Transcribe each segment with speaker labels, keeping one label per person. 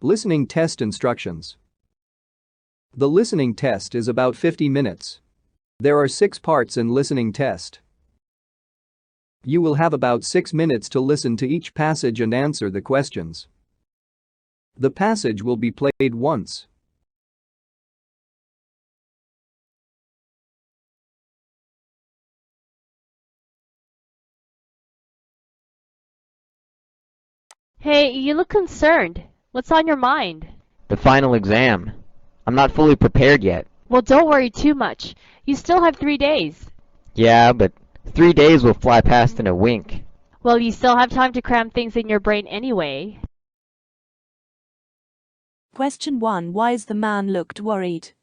Speaker 1: Listening test instructions. The listening test is about 50 minutes. There are 6 parts in listening test. You will have about 6 minutes to listen to each passage and answer the questions. The passage will be played once.
Speaker 2: Hey, you look concerned. What's on your mind?
Speaker 3: The final exam. I'm not fully prepared yet.
Speaker 2: Well, don't worry too much. You still have 3 days.
Speaker 3: Yeah, but 3 days will fly past in a wink.
Speaker 2: Well, you still have time to cram things in your brain anyway.
Speaker 4: Question 1. Why is the man looked worried?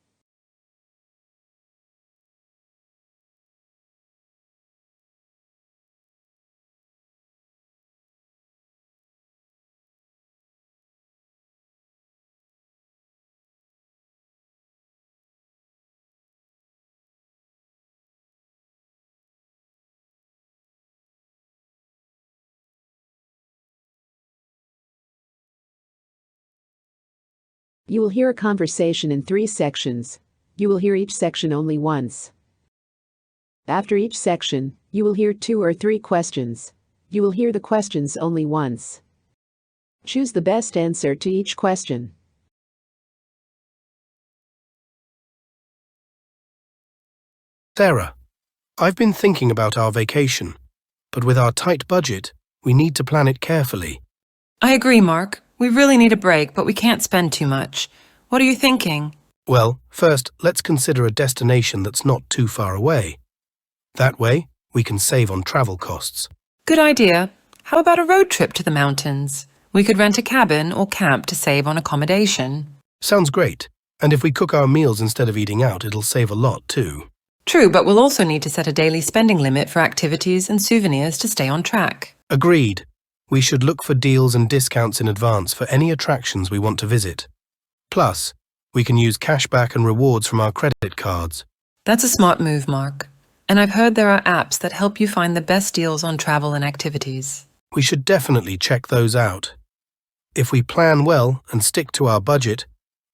Speaker 5: You will hear a conversation in 3 sections. You will hear each section only once. After each section, you will hear 2 or 3 questions. You will hear the questions only once. Choose the best answer to each question.
Speaker 6: Sarah, I've been thinking about our vacation, but with our tight budget, we need to plan it carefully.
Speaker 7: I agree, Mark. We really need a break, but we can't spend too much. What are you thinking?
Speaker 6: Well, first, let's consider a destination that's not too far away. That way, we can save on travel costs.
Speaker 7: Good idea. How about a road trip to the mountains? We could rent a cabin or camp to save on accommodation.
Speaker 6: Sounds great. And if we cook our meals instead of eating out, it'll save a lot too.
Speaker 7: True, but we'll also need to set a daily spending limit for activities and souvenirs to stay on track.
Speaker 6: Agreed. We should look for deals and discounts in advance for any attractions we want to visit. Plus, we can use cashback and rewards from our credit cards.
Speaker 7: That's a smart move, Mark. And I've heard there are apps that help you find the best deals on travel and activities.
Speaker 6: We should definitely check those out. If we plan well and stick to our budget,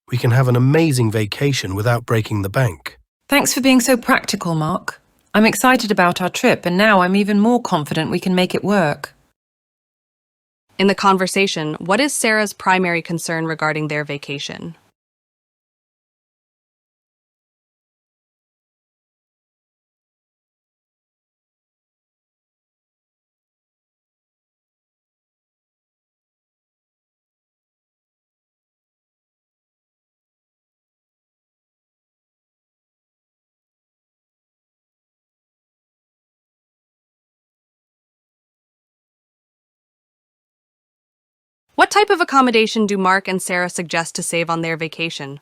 Speaker 6: we can have an amazing vacation without breaking the bank.
Speaker 7: Thanks for being so practical, Mark. I'm excited about our trip, and now I'm even more confident we can make it work.
Speaker 8: In the conversation, what is Sarah's primary concern regarding their vacation? What type of accommodation do Mark and Sarah suggest to save on their vacation?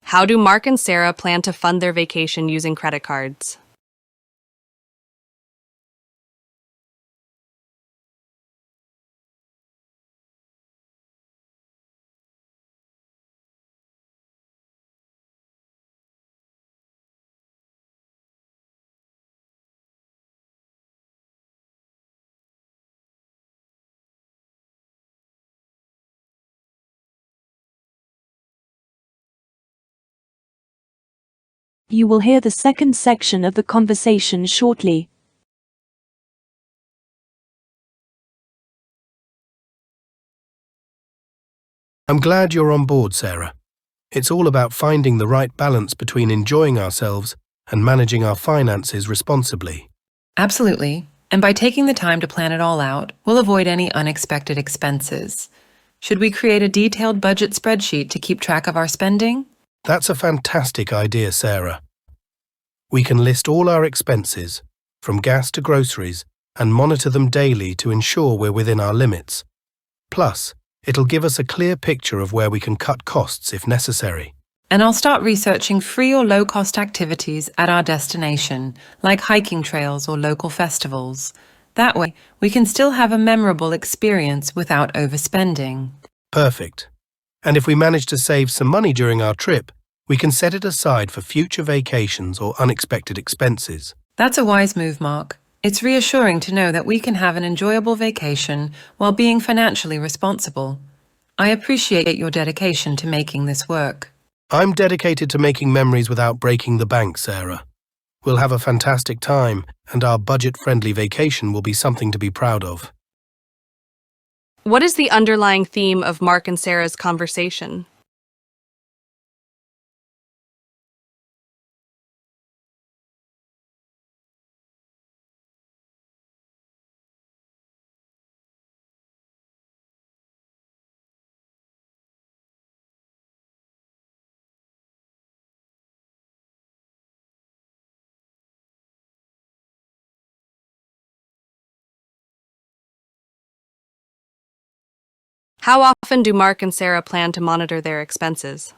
Speaker 8: How do Mark and Sarah plan to fund their vacation using credit cards?
Speaker 4: You will hear the second section of the conversation shortly.
Speaker 6: I'm glad you're on board, Sarah. It's all about finding the right balance between enjoying ourselves and managing our finances responsibly.
Speaker 7: Absolutely. And by taking the time to plan it all out, we'll avoid any unexpected expenses. Should we create a detailed budget spreadsheet to keep track of our spending?
Speaker 6: That's a fantastic idea, Sarah. We can list all our expenses, from gas to groceries, and monitor them daily to ensure we're within our limits. Plus, it'll give us a clear picture of where we can cut costs if necessary.
Speaker 7: And I'll start researching free or low-cost activities at our destination, like hiking trails or local festivals. That way, we can still have a memorable experience without overspending.
Speaker 6: Perfect. And if we manage to save some money during our trip, we can set it aside for future vacations or unexpected expenses.
Speaker 7: That's a wise move, Mark. It's reassuring to know that we can have an enjoyable vacation while being financially responsible. I appreciate your dedication to making this work.
Speaker 6: I'm dedicated to making memories without breaking the bank, Sarah. We'll have a fantastic time, and our budget-friendly vacation will be something to be proud of.
Speaker 8: What is the underlying theme of Mark and Sarah's conversation? How often do Mark and Sarah plan to monitor their expenses?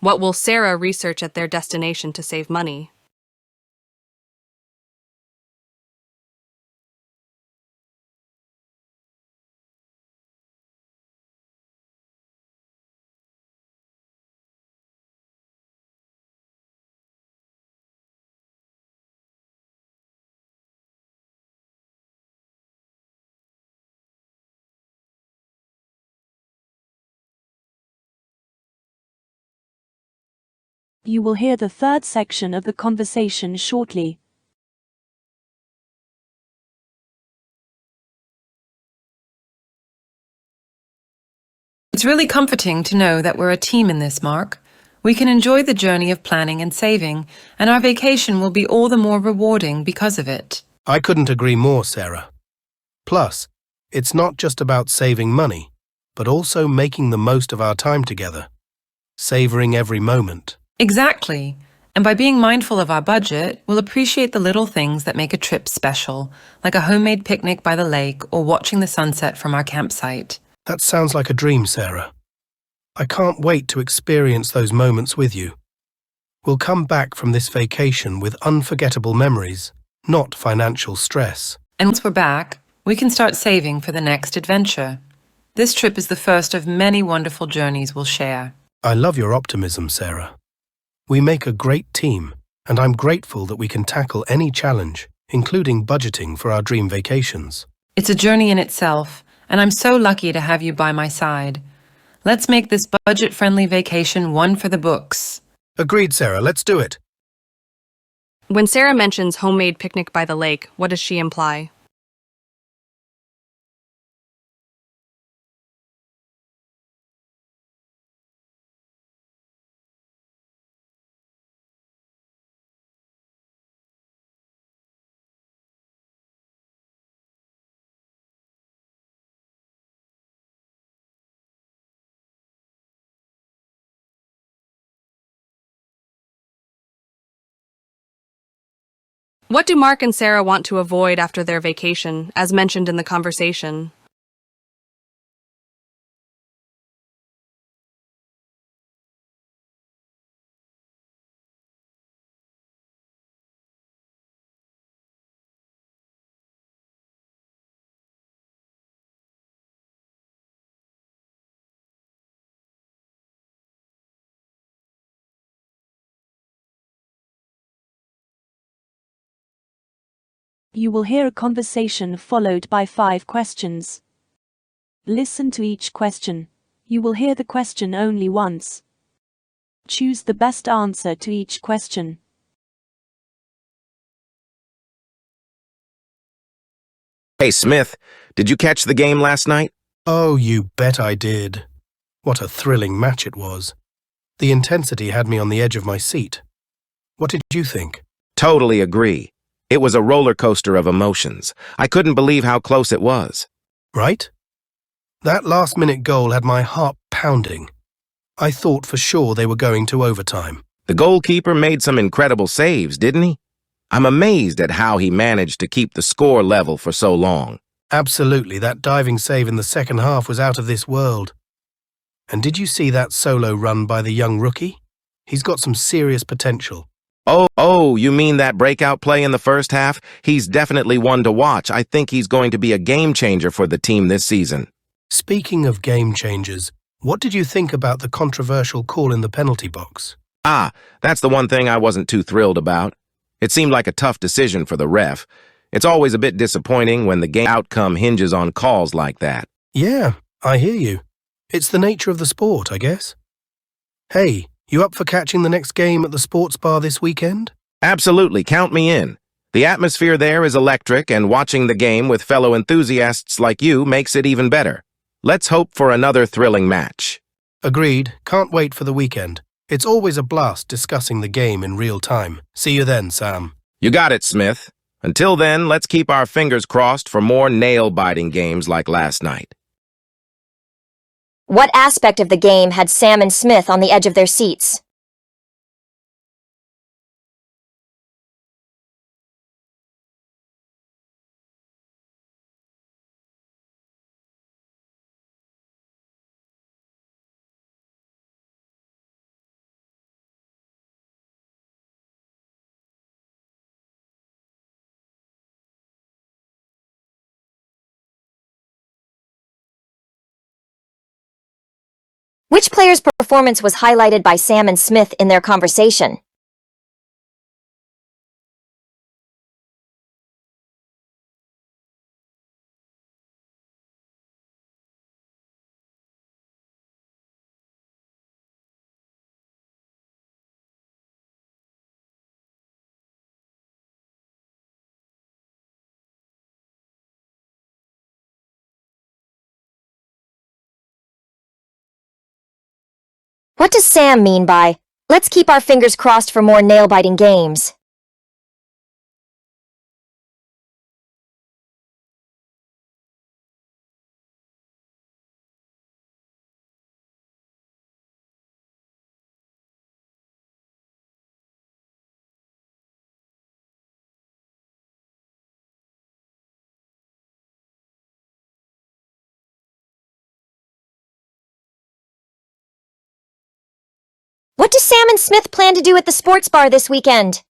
Speaker 8: What will Sarah research at their destination to save money?
Speaker 4: You will hear the third section of the conversation shortly.
Speaker 7: It's really comforting to know that we're a team in this, Mark. We can enjoy the journey of planning and saving, and our vacation will be all the more rewarding because of it.
Speaker 6: I couldn't agree more, Sarah. Plus, it's not just about saving money, but also making the most of our time together, savoring every moment.
Speaker 7: Exactly. And by being mindful of our budget, we'll appreciate the little things that make a trip special, like a homemade picnic by the lake or watching the sunset from our campsite.
Speaker 6: That sounds like a dream, Sarah. I can't wait to experience those moments with you. We'll come back from this vacation with unforgettable memories, not financial stress.
Speaker 7: And once we're back, we can start saving for the next adventure. This trip is the first of many wonderful journeys we'll share.
Speaker 6: I love your optimism, Sarah. We make a great team, and I'm grateful that we can tackle any challenge, including budgeting for our dream vacations.
Speaker 7: It's a journey in itself, and I'm so lucky to have you by my side. Let's make this budget-friendly vacation one for the books.
Speaker 6: Agreed, Sarah. Let's do it.
Speaker 8: When Sarah mentions homemade picnic by the lake, what does she imply? What do Mark and Sarah want to avoid after their vacation, as mentioned in the conversation?
Speaker 4: You will hear a conversation followed by 5 questions. Listen to each question. You will hear the question only once. Choose the best answer to each question.
Speaker 9: Hey, Smith, did you catch the game last night?
Speaker 6: Oh, you bet I did. What a thrilling match it was. The intensity had me on the edge of my seat. What did you think?
Speaker 9: Totally agree. It was a roller coaster of emotions. I couldn't believe how close it was.
Speaker 6: Right? That last-minute goal had my heart pounding. I thought for sure they were going to overtime.
Speaker 9: The goalkeeper made some incredible saves, didn't he? I'm amazed at how he managed to keep the score level for so long.
Speaker 6: Absolutely, that diving save in the second half was out of this world. And did you see that solo run by the young rookie? He's got some serious potential.
Speaker 9: Oh, you mean that breakout play in the first half? He's definitely one to watch. I think he's going to be a game changer for the team this season.
Speaker 6: Speaking of game changers, what did you think about the controversial call in the penalty box?
Speaker 9: That's the one thing I wasn't too thrilled about. It seemed like a tough decision for the ref. It's always a bit disappointing when the game outcome hinges on calls like that.
Speaker 6: Yeah, I hear you. It's the nature of the sport, I guess. Hey, you up for catching the next game at the sports bar this weekend?
Speaker 9: Absolutely, count me in. The atmosphere there is electric, and watching the game with fellow enthusiasts like you makes it even better. Let's hope for another thrilling match.
Speaker 6: Agreed. Can't wait for the weekend. It's always a blast discussing the game in real time. See you then, Sam.
Speaker 9: You got it, Smith. Until then, let's keep our fingers crossed for more nail-biting games like last night.
Speaker 10: What aspect of the game had Sam and Smith on the edge of their seats? Which player's performance was highlighted by Sam and Smith in their conversation? What does Sam mean by, "Let's keep our fingers crossed for more nail-biting games"? What do Sam and Smith plan to do at the sports bar this weekend?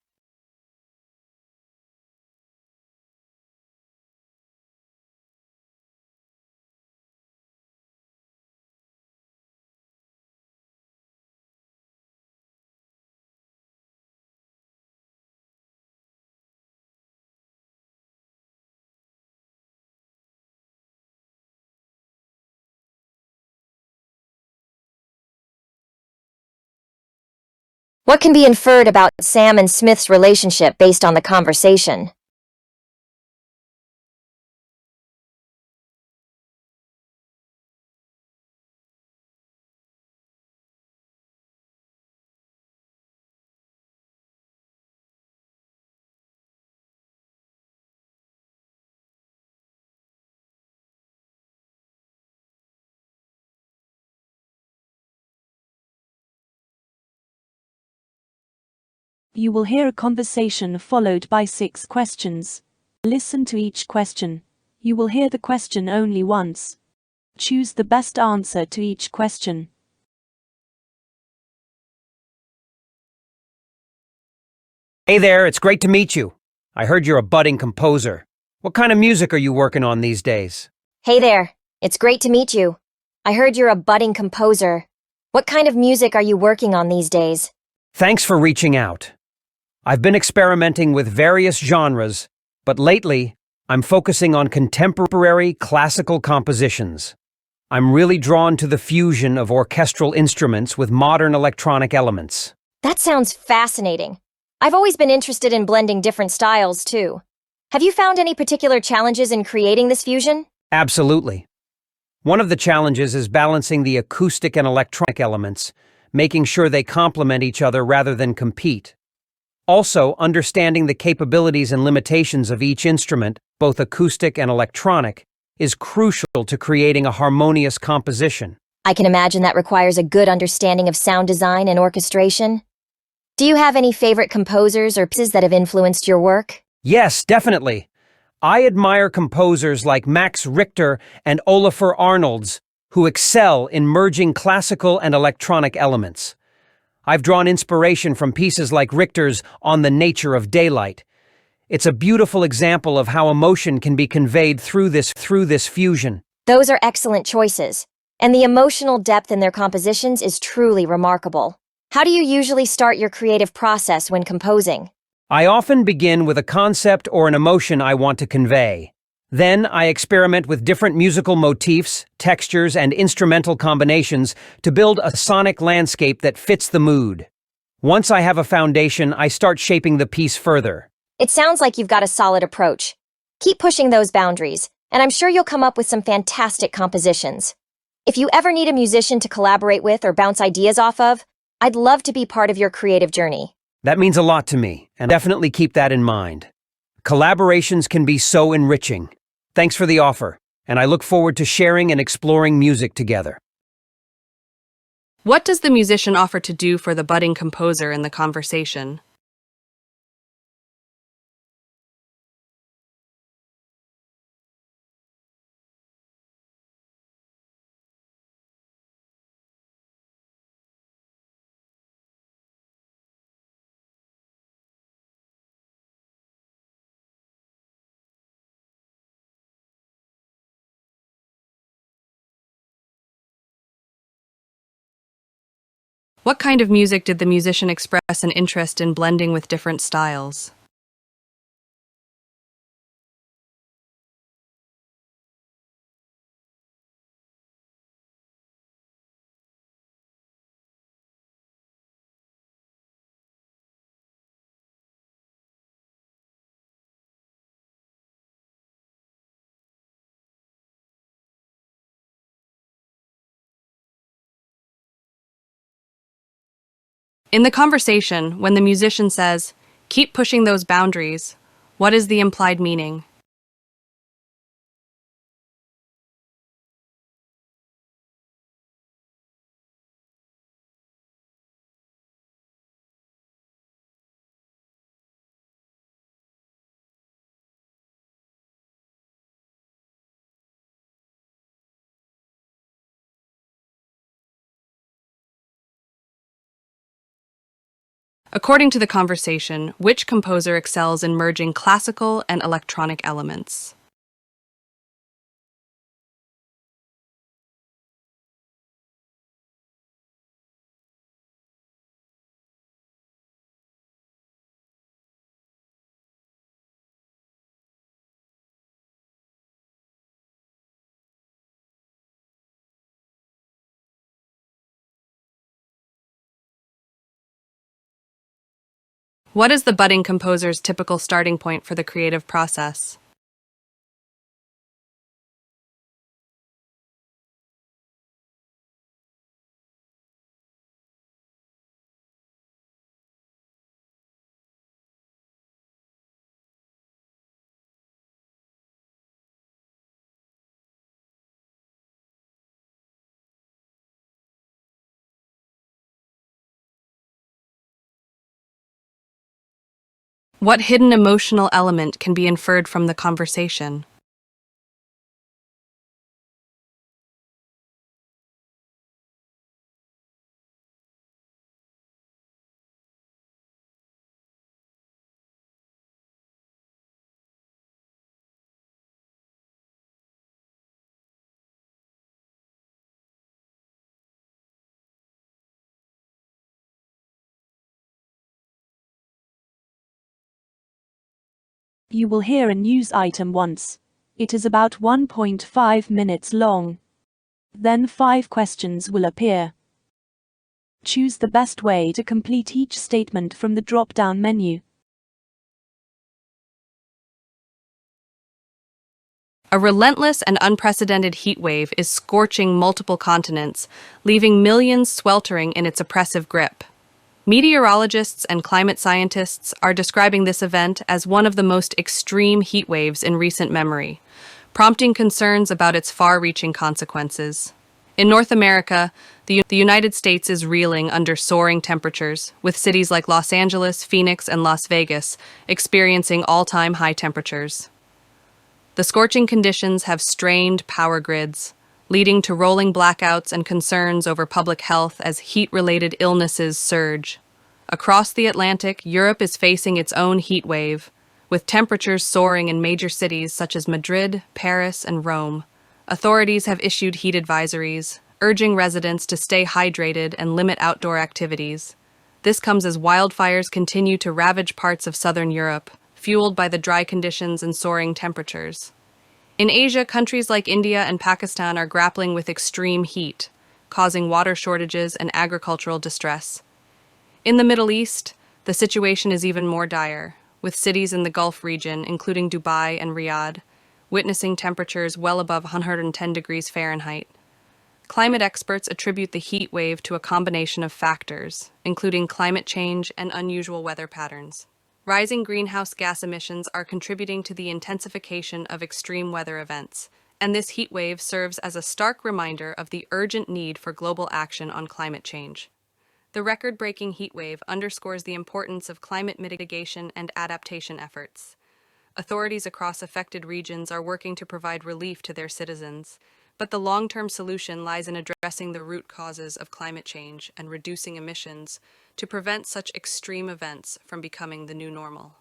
Speaker 10: What can be inferred about Sam and Smith's relationship based on the conversation?
Speaker 4: You will hear a conversation followed by 6 questions. Listen to each question. You will hear the question only once. Choose the best answer to each question.
Speaker 11: Hey there, it's great to meet you. I heard you're a budding composer. What kind of music are you working on these days?
Speaker 10: Hey there, it's great to meet you. I heard you're a budding composer. What kind of music are you working on these days?
Speaker 11: Thanks for reaching out. I've been experimenting with various genres, but lately, I'm focusing on contemporary classical compositions. I'm really drawn to the fusion of orchestral instruments with modern electronic elements.
Speaker 10: That sounds fascinating. I've always been interested in blending different styles, too. Have you found any particular challenges in creating this fusion?
Speaker 11: Absolutely. One of the challenges is balancing the acoustic and electronic elements, making sure they complement each other rather than compete. Also, understanding the capabilities and limitations of each instrument, both acoustic and electronic, is crucial to creating a harmonious composition.
Speaker 10: I can imagine that requires a good understanding of sound design and orchestration. Do you have any favorite composers or pieces that have influenced your work?
Speaker 11: Yes, definitely. I admire composers like Max Richter and Olafur Arnolds, who excel in merging classical and electronic elements. I've drawn inspiration from pieces like Richter's On the Nature of Daylight. It's a beautiful example of how emotion can be conveyed through this fusion.
Speaker 10: Those are excellent choices, and the emotional depth in their compositions is truly remarkable. How do you usually start your creative process when composing?
Speaker 11: I often begin with a concept or an emotion I want to convey. Then I experiment with different musical motifs, textures, and instrumental combinations to build a sonic landscape that fits the mood. Once I have a foundation, I start shaping the piece further.
Speaker 10: It sounds like you've got a solid approach. Keep pushing those boundaries, and I'm sure you'll come up with some fantastic compositions. If you ever need a musician to collaborate with or bounce ideas off of, I'd love to be part of your creative journey.
Speaker 11: That means a lot to me, and definitely keep that in mind. Collaborations can be so enriching. Thanks for the offer, and I look forward to sharing and exploring music together.
Speaker 8: What does the musician offer to do for the budding composer in the conversation? What kind of music did the musician express an interest in blending with different styles? In the conversation, when the musician says, "Keep pushing those boundaries," what is the implied meaning? According to the conversation, which composer excels in merging classical and electronic elements? What is the budding composer's typical starting point for the creative process? What hidden emotional element can be inferred from the conversation?
Speaker 4: You will hear a news item once. It is about 1.5 minutes long. Then 5 questions will appear. Choose the best way to complete each statement from the drop-down menu.
Speaker 8: A relentless and unprecedented heat wave is scorching multiple continents, leaving millions sweltering in its oppressive grip. Meteorologists and climate scientists are describing this event as one of the most extreme heat waves in recent memory, prompting concerns about its far-reaching consequences. In North America, the United States is reeling under soaring temperatures, with cities like Los Angeles, Phoenix, and Las Vegas experiencing all-time high temperatures. The scorching conditions have strained power grids, leading to rolling blackouts and concerns over public health as heat-related illnesses surge. Across the Atlantic, Europe is facing its own heat wave, with temperatures soaring in major cities such as Madrid, Paris, and Rome. Authorities have issued heat advisories, urging residents to stay hydrated and limit outdoor activities. This comes as wildfires continue to ravage parts of southern Europe, fueled by the dry conditions and soaring temperatures. In Asia, countries like India and Pakistan are grappling with extreme heat, causing water shortages and agricultural distress. In the Middle East, the situation is even more dire, with cities in the Gulf region, including Dubai and Riyadh, witnessing temperatures well above 110 degrees Fahrenheit. Climate experts attribute the heat wave to a combination of factors, including climate change and unusual weather patterns. Rising greenhouse gas emissions are contributing to the intensification of extreme weather events, and this heat wave serves as a stark reminder of the urgent need for global action on climate change. The record-breaking heat wave underscores the importance of climate mitigation and adaptation efforts. Authorities across affected regions are working to provide relief to their citizens, but the long-term solution lies in addressing the root causes of climate change and reducing emissions to prevent such extreme events from becoming the new normal.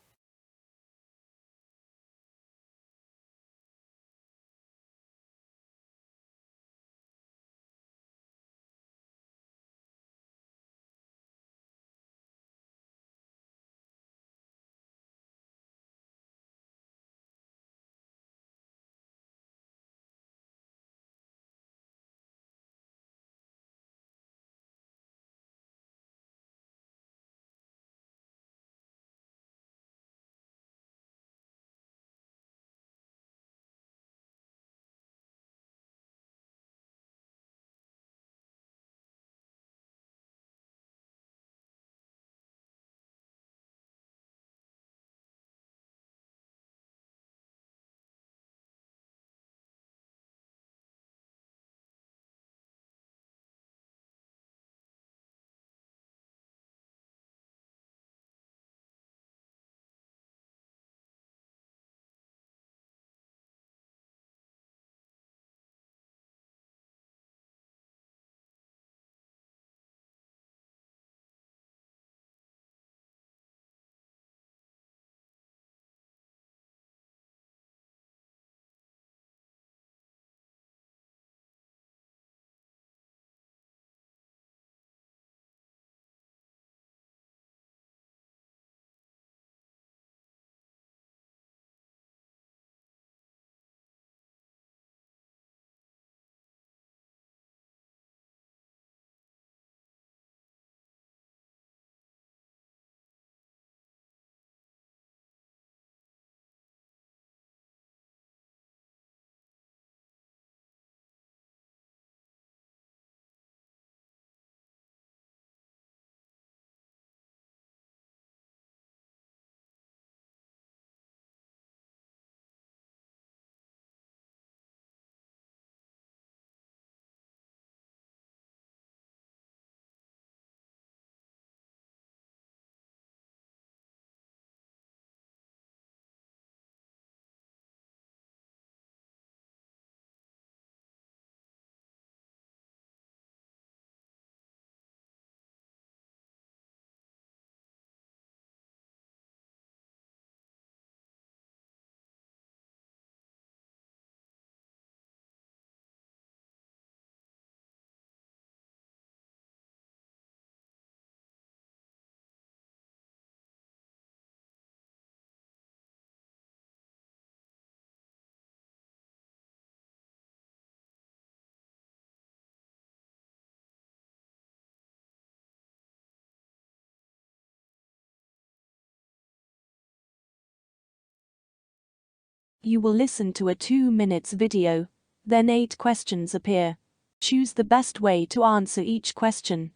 Speaker 4: You will listen to a 2 minutes video. Then 8 questions appear. Choose the best way to answer each question.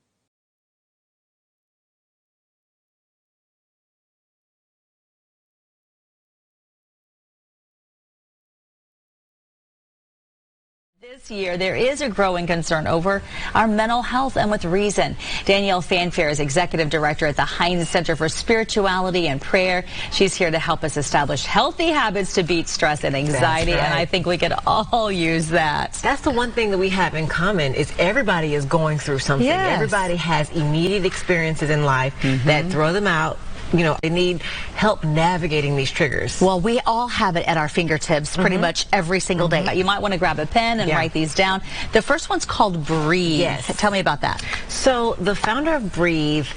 Speaker 12: This year, there is a growing concern over our mental health, and with reason. Danielle Fanfare is Executive Director at the Heinz Center for Spirituality and Prayer. She's here to help us establish healthy habits to beat stress and anxiety,
Speaker 13: That's right.
Speaker 12: and I think we could all use that.
Speaker 13: That's the one thing that we have in common is everybody is going through something.
Speaker 12: Yes.
Speaker 13: Everybody has immediate experiences in life that throw them out. You know, they need help navigating these triggers.
Speaker 12: Well, we all have it at our fingertips pretty much every single day. You might want to grab a pen and write these down. The first one's called Breathe.
Speaker 13: Yes.
Speaker 12: Tell me about that.
Speaker 13: So the founder of Breathe,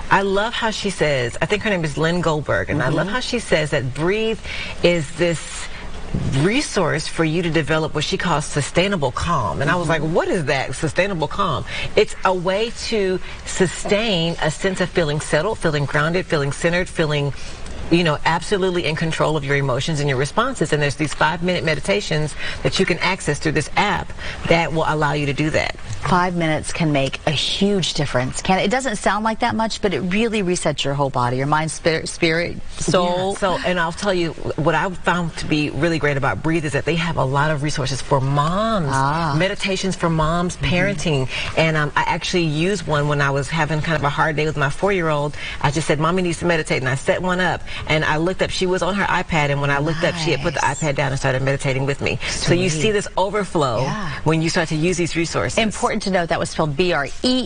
Speaker 13: I love how she says, I think her name is Lynn Goldberg, and I love how she says that Breathe is this resource for you to develop what she calls sustainable calm. And I was like, what is that, sustainable calm? It's a way to sustain a sense of feeling settled, feeling grounded, feeling centered, feeling, you know, absolutely in control of your emotions and your responses. And there's these 5-minute meditations that you can access through this app that will allow you to do that.
Speaker 12: 5 minutes can make a huge difference. It doesn't sound like that much, but it really resets your whole body, your mind, spirit, soul.
Speaker 13: Yeah. So, and I'll tell you, what I found to be really great about Breathe is that they have a lot of resources for moms, meditations for moms, parenting. And I actually used one when I was having kind of a hard day with my 4-year-old. I just said, Mommy needs to meditate, and I set one up. And I looked up, she was on her iPad, and when I looked up, she had put the iPad down and started meditating with me. So you see this overflow when you start to use these resources.
Speaker 12: Important to note that was spelled B-R-E-E-T-H-E.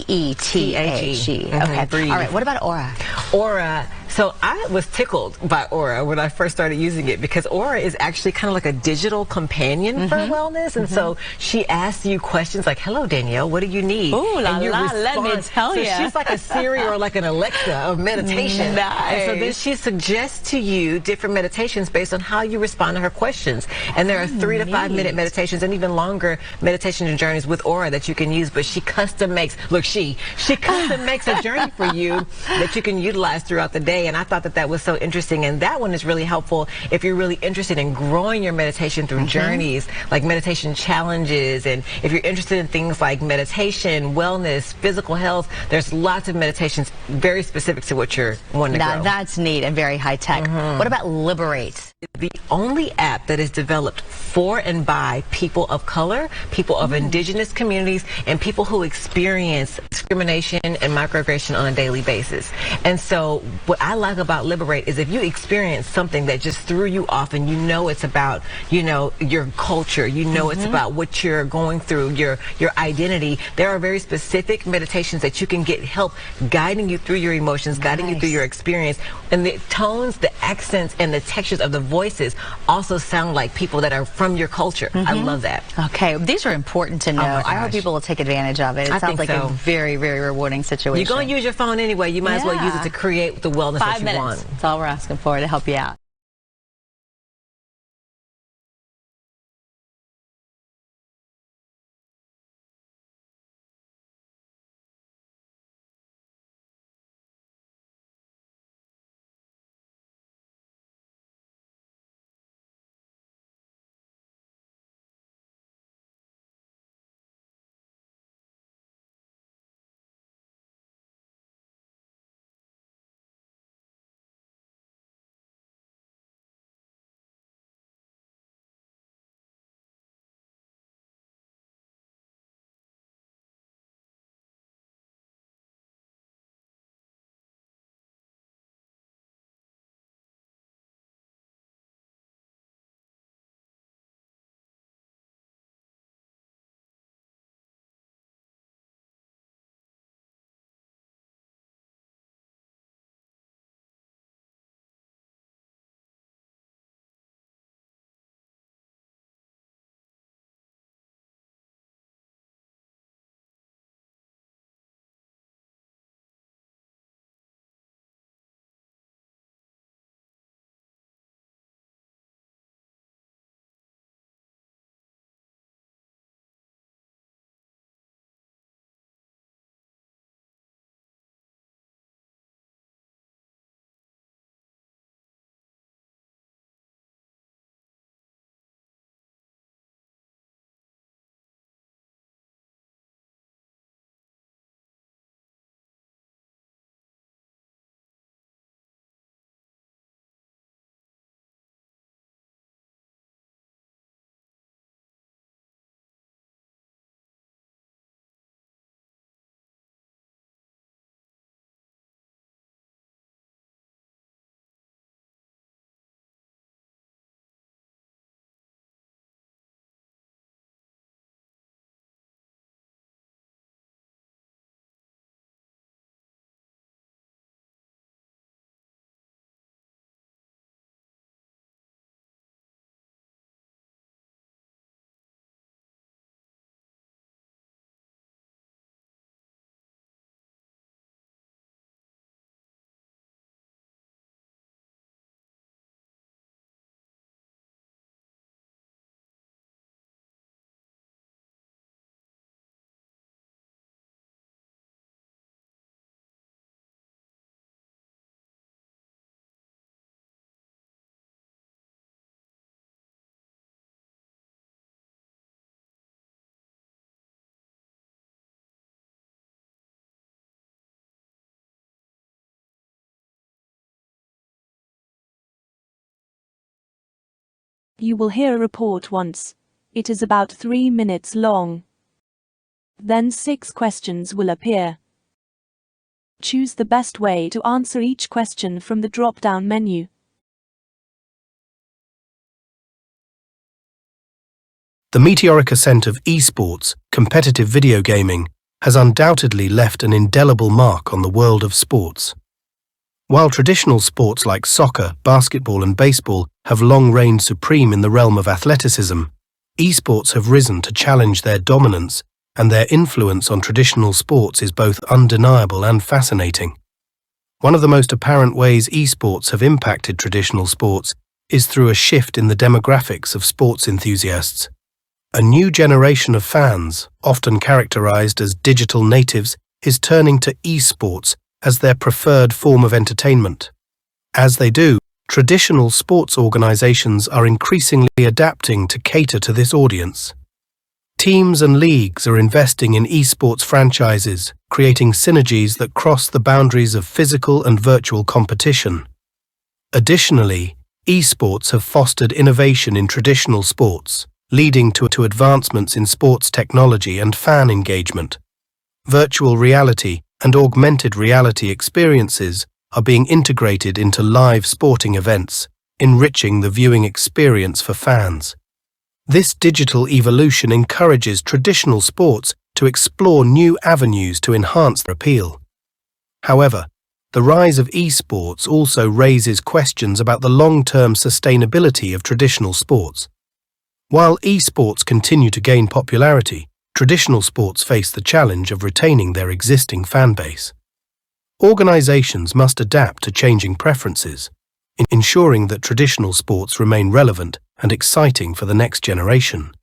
Speaker 12: Okay,
Speaker 13: Breathe.
Speaker 12: All right, what about Aura?
Speaker 13: Aura. So I was tickled by Aura when I first started using it because Aura is actually kind of like a digital companion for wellness. And so she asks you questions like, hello, Danielle, what do you need?
Speaker 12: Ooh, la,
Speaker 13: and you
Speaker 12: la,
Speaker 13: respond.
Speaker 12: let me tell you.
Speaker 13: So she's like a Siri or like an Alexa of meditation.
Speaker 12: Nice.
Speaker 13: And so then she suggests to you different meditations based on how you respond to her questions. And there are 3 to 5 minute meditations and even longer meditation journeys with Aura that you can use, but she custom makes, look, she custom makes a journey for you that you can utilize throughout the day. And I thought that that was so interesting, and that one is really helpful if you're really interested in growing your meditation through journeys, like meditation challenges, and if you're interested in things like meditation, wellness, physical health, there's lots of meditations very specific to what you're wanting to grow.
Speaker 12: That's neat and very high tech. What about Liberate?
Speaker 13: The only app that is developed for and by people of color, people of indigenous communities, and people who experience discrimination and microaggression on a daily basis. And so what I like about Liberate is if you experience something that just threw you off and you know it's about, you know, your culture, you know it's about what you're going through, your identity, there are very specific meditations that you can get help guiding you through your emotions, guiding you through your experience. And the tones, the accents, and the textures of the voices also sound like people that are from your culture. I love that.
Speaker 12: Okay, these are important to know. I hope people will take advantage of it. It sounds like a very, very rewarding situation.
Speaker 13: You're going to use your phone anyway. You might as well use it to create the wellness that you want.
Speaker 12: That's all we're asking for, to help you out.
Speaker 4: You will hear a report once. It is about 3 minutes long. Then 6 questions will appear. Choose the best way to answer each question from the drop-down menu.
Speaker 6: The meteoric ascent of esports, competitive video gaming, has undoubtedly left an indelible mark on the world of sports. While traditional sports like soccer, basketball and baseball have long reigned supreme in the realm of athleticism, esports have risen to challenge their dominance, and their influence on traditional sports is both undeniable and fascinating. One of the most apparent ways esports have impacted traditional sports is through a shift in the demographics of sports enthusiasts. A new generation of fans, often characterized as digital natives, is turning to esports as their preferred form of entertainment. As they do, traditional sports organizations are increasingly adapting to cater to this audience. Teams and leagues are investing in esports franchises, creating synergies that cross the boundaries of physical and virtual competition. Additionally, esports have fostered innovation in traditional sports, leading to advancements in sports technology and fan engagement. Virtual reality and augmented reality experiences are being integrated into live sporting events, enriching the viewing experience for fans. This digital evolution encourages traditional sports to explore new avenues to enhance their appeal. However, the rise of esports also raises questions about the long-term sustainability of traditional sports. While esports continue to gain popularity, traditional sports face the challenge of retaining their existing fan base. Organizations must adapt to changing preferences, ensuring that traditional sports remain relevant and exciting for the next generation.